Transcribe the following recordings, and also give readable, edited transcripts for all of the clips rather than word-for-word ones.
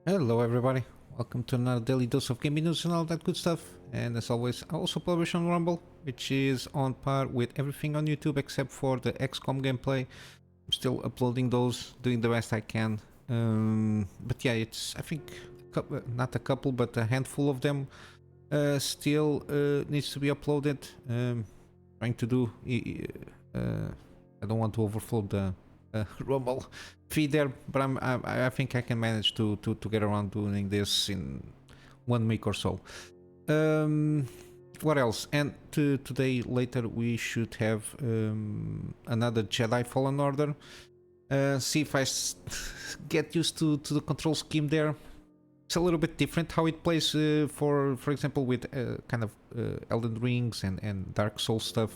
Hello everybody, welcome to another daily dose of gaming news and all that good stuff. And as always, I also publish on Rumble, which is on par with everything on YouTube except for the XCOM gameplay. I'm still uploading those, doing the best I can. But yeah, it's, I think, not a couple, but a handful of them still needs to be uploaded. Trying to do, I don't want to overflow the Rumble feed there, but I think I can manage to get around doing this in 1 week or so. What else? And today later we should have another Jedi Fallen Order. See if I get used to the control scheme there. It's a little bit different how it plays, for example, with kind of Elden Rings and Dark Souls stuff.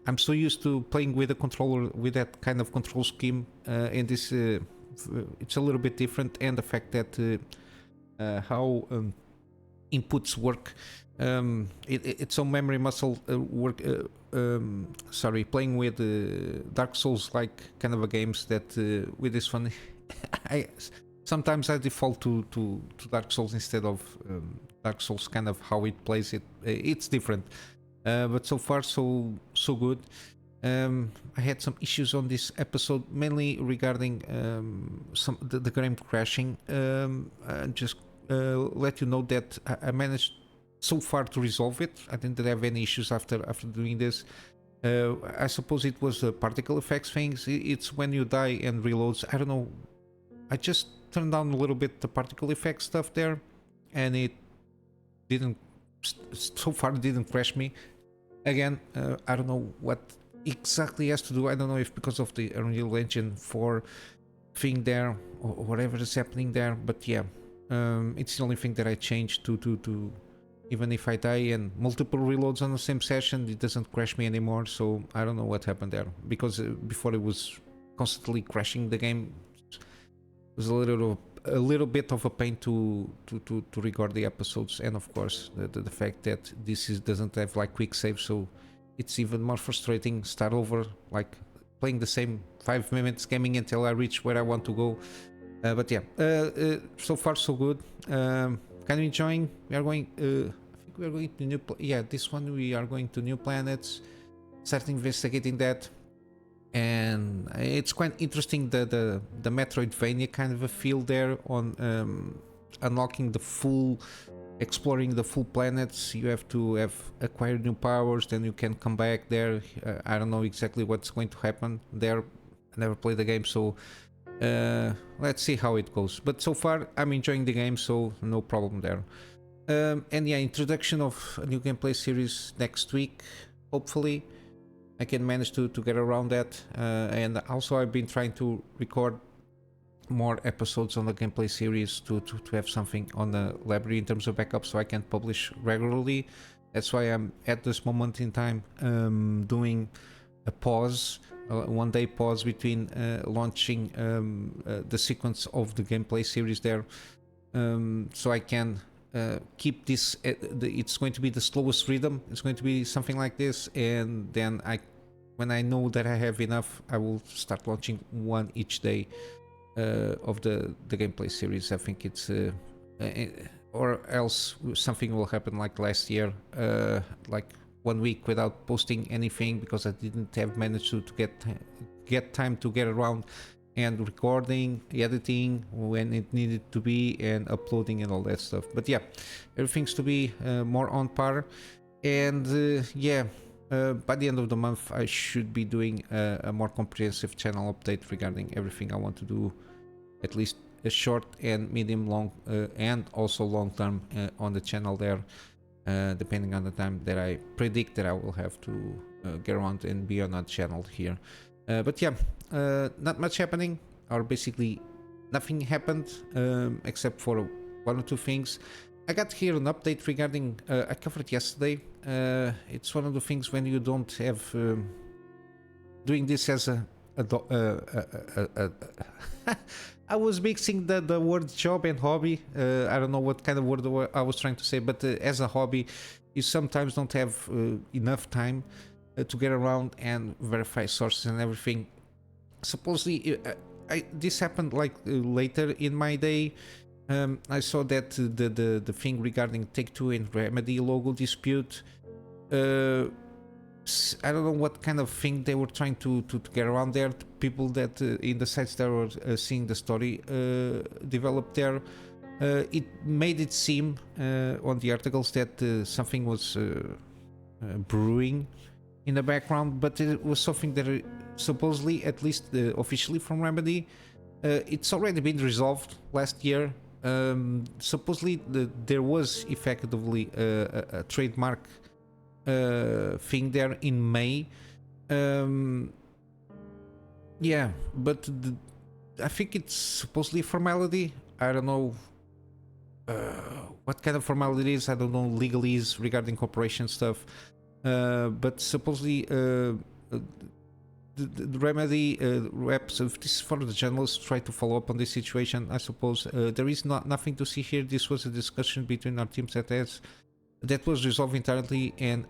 I'm so used to playing with a controller with that kind of control scheme, and this it's a little bit different. And the fact that how inputs work, it's so memory muscle work. Sorry, playing with Dark Souls like kind of a games that with this one, sometimes I default to Dark Souls instead of Dark Souls. Kind of how it plays it. It's different. But so far so good. I had some issues on this episode, mainly regarding the game crashing. Just let you know that I managed so far to resolve it. I didn't have any issues after doing this. I suppose it was the particle effects things. It's when you die and reloads. I don't know. I just turned down a little bit the particle effect stuff there, and it didn't. So far, it didn't crash me. Again, I don't know what exactly has to do. I don't know if because of the Unreal Engine 4 thing there or whatever is happening there. But yeah, it's the only thing that I changed to even if I die and multiple reloads on the same session, it doesn't crash me anymore. So I don't know what happened there, because before it was constantly crashing the game. It was a little bit of a pain to record the episodes, and of course the fact that this doesn't have like quick save, so it's even more frustrating. Start over, like playing the same 5 minutes gaming until I reach where I want to go. But yeah, so far so good. Kind of enjoying. We are going. I think we are going to new. This one we are going to new planets. Start investigating that. And it's quite interesting the Metroidvania kind of a feel there on unlocking exploring the full planets. You have to have acquired new powers, then you can come back there. I don't know exactly what's going to happen there. I never played the game, so let's see how it goes. But so far I'm enjoying the game, so no problem there. And yeah, introduction of a new gameplay series next week, hopefully. I can manage to get around that, and also I've been trying to record more episodes on the gameplay series to have something on the library in terms of backup, so I can publish regularly. That's why I'm at this moment in time doing a pause, 1 day pause between launching the sequence of the gameplay series there, so I can keep this. It's going to be the slowest rhythm. It's going to be something like this, and then when I know that I have enough, I will start launching one each day of the gameplay series. I think it's or else something will happen like last year, like 1 week without posting anything, because I didn't have managed to get time to get around and recording, editing when it needed to be, and uploading and all that stuff. But yeah, everything's to be more on par. And by the end of the month I should be doing a more comprehensive channel update regarding everything I want to do, at least a short and medium long and also long term on the channel there, depending on the time that I predict that I will have to get around and be on that channel here. But yeah, not much happening, or basically nothing happened, except for 1 or 2 things. I got here an update regarding, I covered yesterday. It's one of the things when you don't have, doing this as I was mixing the word job and hobby. I don't know what kind of word I was trying to say, but as a hobby, you sometimes don't have enough time to get around and verify sources and everything. Supposedly this happened like later in my day. I saw that the thing regarding Take-Two and Remedy logo dispute. I don't know what kind of thing they were trying to get around there. People that in the sites that were seeing the story developed there, it made it seem on the articles that something was brewing in the background, but it was something that supposedly, at least officially from Remedy, it's already been resolved last year. Supposedly there was effectively a trademark thing there in May. Yeah, but I think it's supposedly a formality. I don't know what kind of formality it is. I don't know legalese regarding corporation stuff. But supposedly the Remedy reps, this is for the journalists, try to follow up on this situation. I suppose there is nothing to see here. This was a discussion between our teams that was resolved entirely and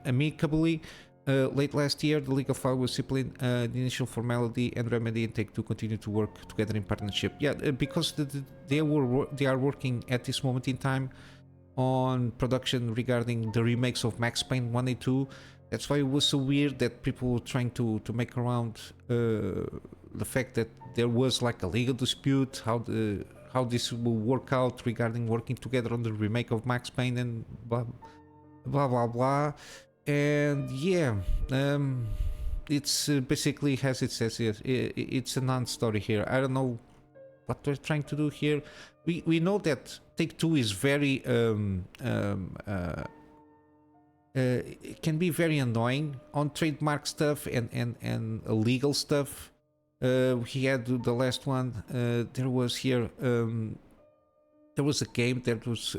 amicably. Late last year, the legal file was simply the initial formality, and Remedy and Take-Two continue to work together in partnership. Yeah, because they are working at this moment in time on production regarding the remakes of Max Payne 1 and 2. That's why it was so weird that people were trying to make around the fact that there was like a legal dispute, how this will work out regarding working together on the remake of Max Payne and blah blah blah. And yeah, it's basically, as it says here, it's a non-story here. I don't know what they're trying to do here. We know that Take-Two is very it can be very annoying on trademark stuff and legal stuff. He had the last one. There was here. There was a game that was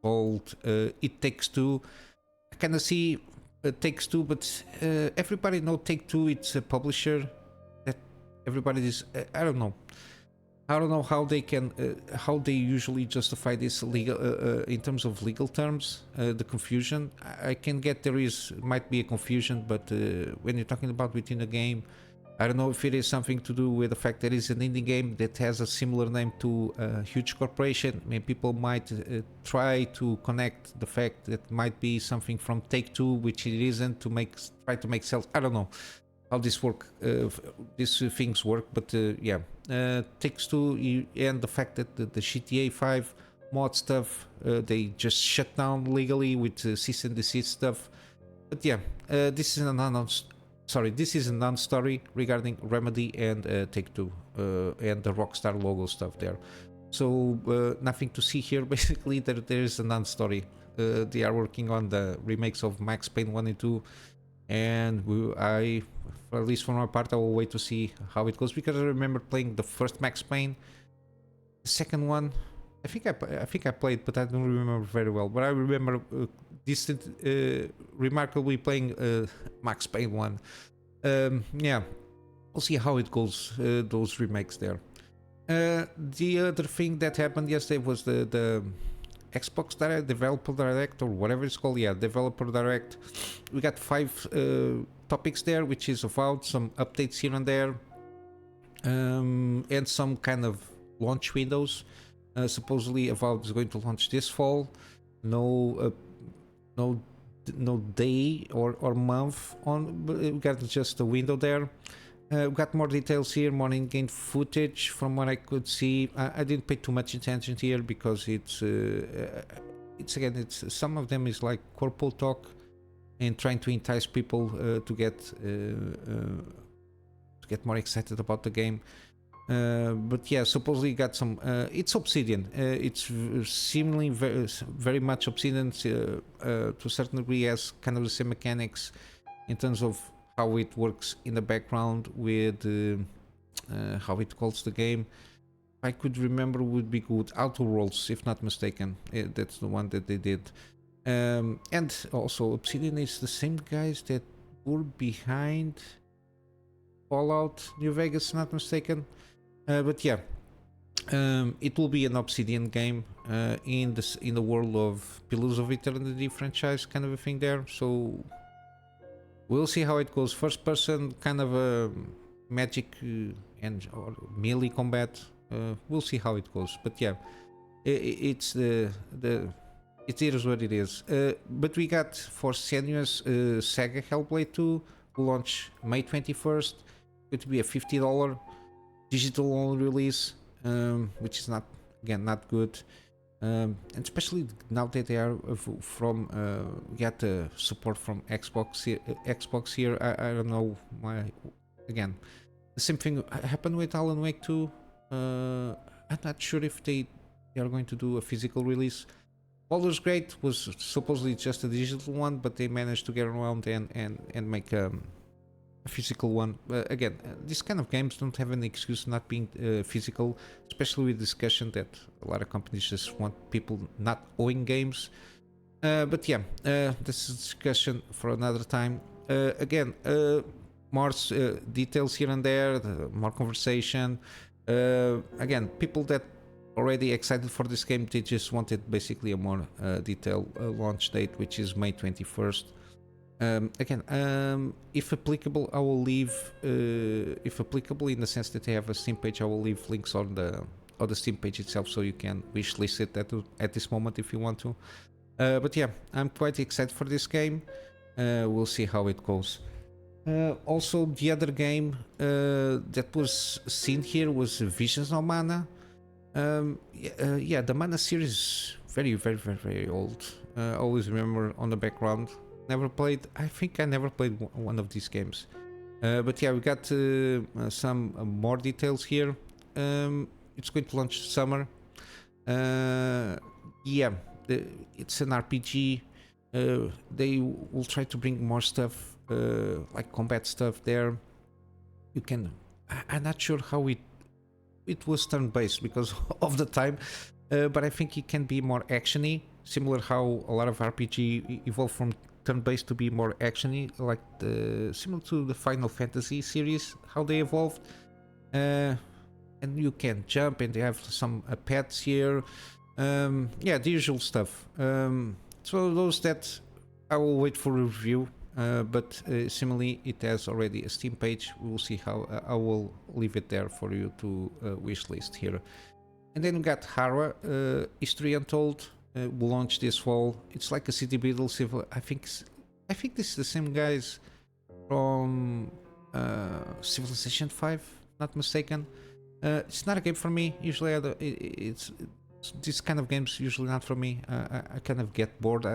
called It Takes Two. I kind of see Takes Two, but everybody know Take-Two. It's a publisher that everybody is. I don't know. I don't know how they can, how they usually justify this legal in terms of legal terms. The confusion. I can get might be a confusion, but when you're talking about within a game, I don't know if it is something to do with the fact that it's an indie game that has a similar name to a huge corporation. I mean, people might try to connect the fact that might be something from Take-Two, which it isn't, to try to make sales. I don't know how these things work, but yeah, Takes-Two and the fact that the GTA 5 mod stuff, they just shut down legally with cease and desist stuff. But yeah, this is a non-story regarding Remedy and Take-Two and the Rockstar logo stuff there. So nothing to see here. Basically, there is a non-story. They are working on the remakes of Max Payne 1 and 2, and at least for my part, I will wait to see how it goes, because I remember playing the first Max Payne. The second one, I think I played, but I don't remember very well. But I remember remarkably playing Max Payne 1. Yeah, we'll see how it goes, those remakes there. The other thing that happened yesterday was the Xbox Direct, Developer Direct, or whatever it's called. Yeah, Developer Direct. We got 5 topics there, which is Avowed, some updates here and there, and some kind of launch windows. Supposedly Avowed is going to launch this fall. No day or month on, but we got just a window there. We got more details here, more in-game footage from what I could see. I didn't pay too much attention here because it's some of them is like corpo talk and trying to entice people to get more excited about the game. But yeah, supposedly got some. It's Obsidian. It's seemingly very much Obsidian to a certain degree, has kind of the same mechanics in terms of how it works in the background with how it calls the game. I could remember would be good. Outer Worlds, if not mistaken. That's the one that they did. And also Obsidian is the same guys that were behind Fallout New Vegas, not mistaken. But yeah, it will be an Obsidian game in the world of Pillars of Eternity franchise, kind of a thing there. So we'll see how it goes. First person, kind of a magic and or melee combat. We'll see how it goes. But yeah, it's the it is what it is. But we got for Senua's Saga Hellblade 2 will launch May 21st. Going to be a $50 digital only release, which is not not good. And especially now that they are from get support from Xbox here. I don't know why. Again, the same thing happened with Alan Wake 2. I'm not sure if they are going to do a physical release. Baldur's Gate was supposedly just a digital one, but they managed to get around and make a physical one. Again, these kind of games don't have any excuse not being physical, especially with discussion that a lot of companies just want people not owing games. But yeah, this is a discussion for another time. Again, more details here and there, more conversation. Again, people that already excited for this game, they just wanted basically a more detailed launch date, which is May 21st. Again, if applicable, I will leave, if applicable in the sense that they have a Steam page, I will leave links on the Steam page itself, so you can wishlist it at this moment if you want to. But yeah, I'm quite excited for this game. We'll see how it goes. Also, the other game that was seen here was Visions of Mana. Yeah, the Mana series very old. Always remember on the background. Never played. I think I never played one of these games. But yeah, we got some more details here. It's going to launch summer. Yeah, it's an RPG. They will try to bring more stuff, like combat stuff there. You can. I'm not sure how it was turn-based because of the time, but I think it can be more actiony, similar how a lot of RPG evolved from turn-based to be more actiony, like similar to the Final Fantasy series, how they evolved. And you can jump, and they have some pets here. Yeah, the usual stuff. So those that I will wait for review. But similarly, it has already a Steam page. We'll see how I will leave it there for you to wishlist here. And then we got Hara, History Untold. Will launch this fall. It's like a city builder. I think this is the same guys from Civilization 5, not mistaken. It's not a game for me. Usually, it's this kind of games usually not for me. I kind of get bored.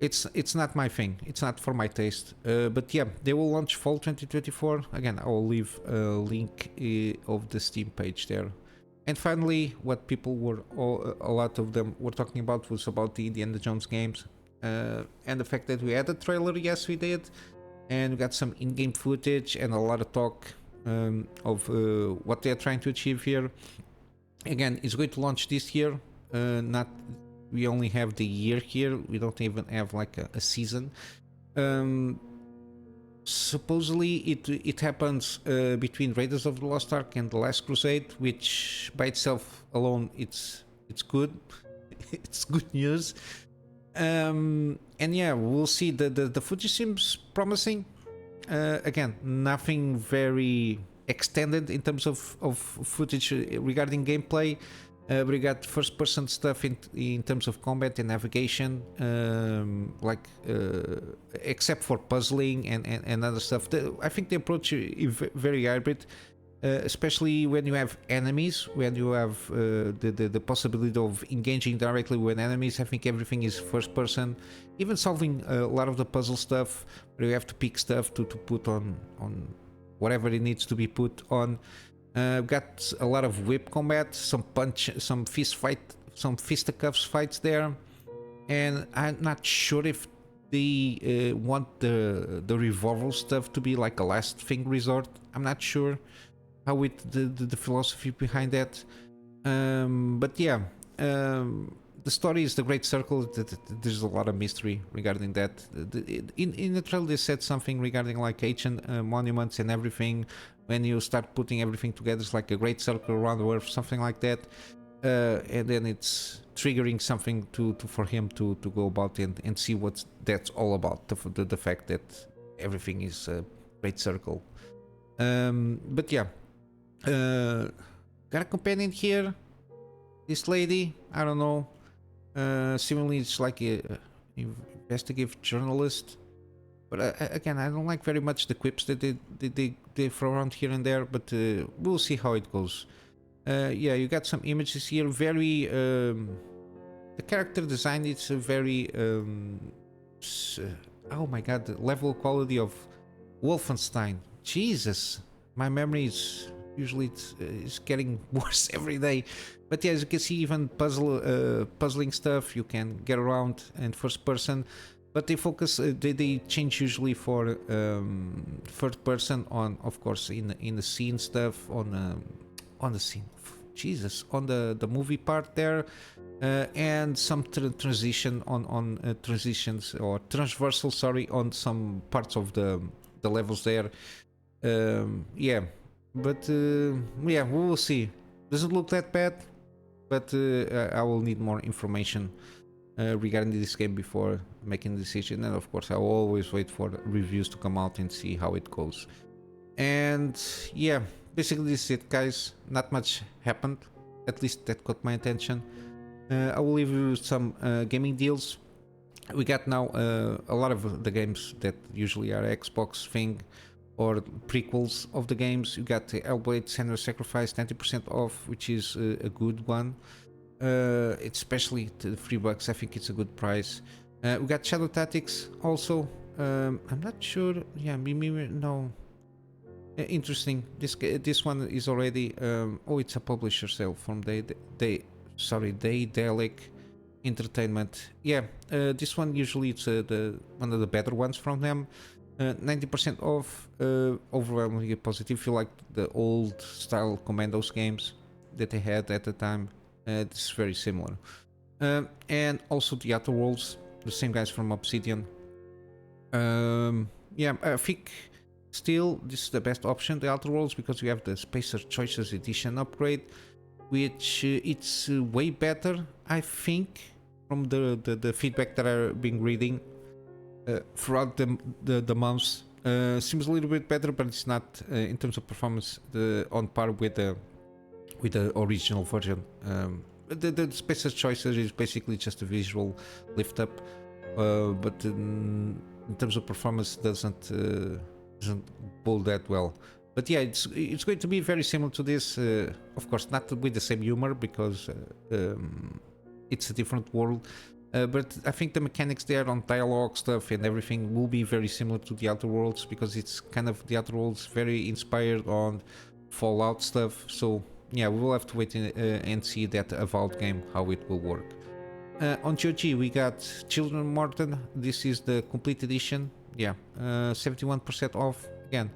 It's not my thing. It's not for my taste. But yeah, they will launch fall 2024. Again, I will leave a link of the Steam page there. And finally, what people were a lot of them were talking about was about the Indiana Jones games, and the fact that we had a trailer. Yes, we did, and we got some in-game footage and a lot of talk of what they are trying to achieve here. Again, it's going to launch this year. Not we only have the year here. We don't even have like a season. Supposedly it happens between Raiders of the Lost Ark and The Last Crusade, which by itself alone it's good. It's good news. And yeah, we'll see. The footage seems promising. Again, nothing very extended in terms of footage regarding gameplay. We got first-person stuff in terms of combat and navigation, except for puzzling and other stuff. I think the approach is very hybrid, especially when you have enemies, when you have the possibility of engaging directly with enemies. I think everything is first-person. Even solving a lot of the puzzle stuff, where you have to pick stuff to put on whatever it needs to be put on. Got a lot of whip combat, some punch, some fist fight, some fisticuffs fights there, and I'm not sure if they want the revolver stuff to be like a last thing resort. I'm not sure how the philosophy behind that, but yeah, the story is the Great Circle. There's a lot of mystery regarding that. In the trailer they said something regarding like ancient monuments and everything. When you start putting everything together, it's like a great circle around the world, something like that. And then it's triggering something for him to go about and see what that's all about. The fact that everything is great circle. But yeah, got a companion here. This lady, I don't know. Seemingly it's like a investigative journalist. But again, I don't like very much the quips that they throw around here and there. But we'll see how it goes. Yeah, you got some images here. Very the character design. It's a very oh my god, the level quality of Wolfenstein. Jesus, my memory is usually it's getting worse every day. But yeah, as you can see, even puzzling stuff you can get around in first person. But they focus, they change usually for third person on, of course, in the scene stuff on the scene. Jesus, on the movie part there, and some transition on transitions or transversal, sorry, on some parts of the levels there. Yeah, but yeah, we will see. Doesn't look that bad, but I will need more information regarding this game before making a decision. And of course, I will always wait for reviews to come out and see how it goes. And yeah, basically this is it, guys. Not much happened, at least that caught my attention. I will leave you some gaming deals. We got now a lot of the games that usually are Xbox thing or prequels of the games. You got the Hellblade Senua Sacrifice 90% off, which is a good one. It's especially the $3. I think it's a good price. We got Shadow Tactics also. I'm not sure. Yeah, no. Interesting. This one is already. Oh, it's a publisher sale from Daedalic Entertainment. Yeah, this one usually it's one of the better ones from them. 90% off. Overwhelmingly positive. If you like the old style Commandos games that they had at the time. It's very similar. And also the Outer Worlds, the same guys from Obsidian. Yeah, I think still this is the best option, the Outer Worlds, because you have the Spacer Choices Edition upgrade, which it's way better, I think, from the feedback that I've been reading throughout the months. Seems a little bit better, but it's not in terms of performance on par with the original version. The Spacer's Choices is basically just a visual lift up, but in terms of performance doesn't pull that well. But yeah, it's going to be very similar to this. Of course, not with the same humor because it's a different world. But I think the mechanics there on dialogue stuff and everything will be very similar to the Outer Worlds, because it's kind of the Outer Worlds very inspired on Fallout stuff. So yeah, we will have to wait and see that Avowed game, how it will work. On GOG, we got Children of Morton. This is the complete edition. Yeah, 71% off. Again,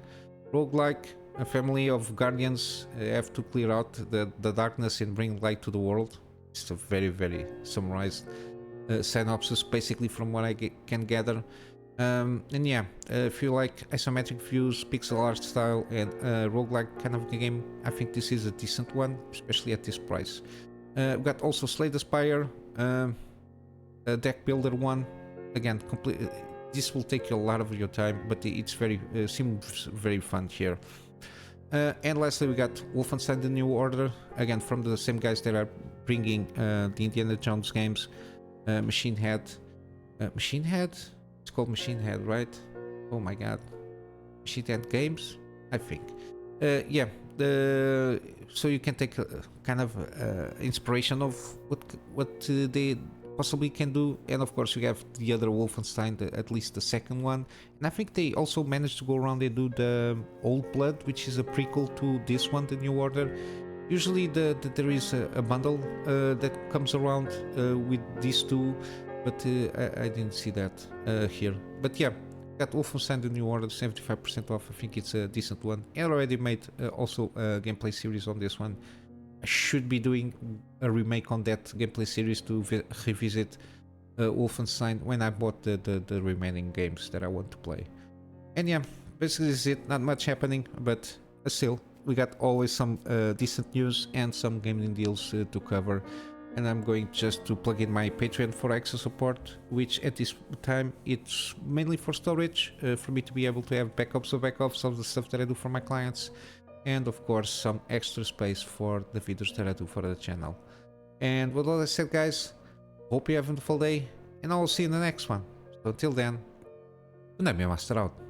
roguelike, a family of guardians have to clear out the darkness and bring light to the world. It's a very, very summarized synopsis, basically, from what I can gather. And yeah, if you like isometric views, pixel art style, and roguelike kind of game, I think this is a decent one, especially at this price. We've got also Slay the Spire, a deck builder one. Again, this will take you a lot of your time, but it's seems very fun here. And lastly, we got Wolfenstein: The New Order, again from the same guys that are bringing the Indiana Jones games. Machine Head. It's called Machine Head, right? Oh my god. Machine Head Games, I think. Yeah, so you can take a kind of inspiration of what they possibly can do. And of course, you have the other Wolfenstein, at least the second one. And I think they also managed to go around and do the Old Blood, which is a prequel to this one, The New Order. Usually there is a bundle that comes around with these two, but I didn't see that here. But yeah, got Wolfenstein: The New Order, 75% off. I think it's a decent one. I already made also a gameplay series on this one. I should be doing a remake on that gameplay series to revisit Wolfenstein when I bought the remaining games that I want to play. And yeah, basically this is it. Not much happening, but still, we got always some decent news and some gaming deals to cover. and I'm going just to plug in my Patreon for extra support, which at this time it's mainly for storage, for me to be able to have backups of the stuff that I do for my clients, and of course some extra space for the videos that I do for the channel. And with all that said, guys, hope you have a wonderful day, and I will see you in the next one. So until then, Kunamy Master out.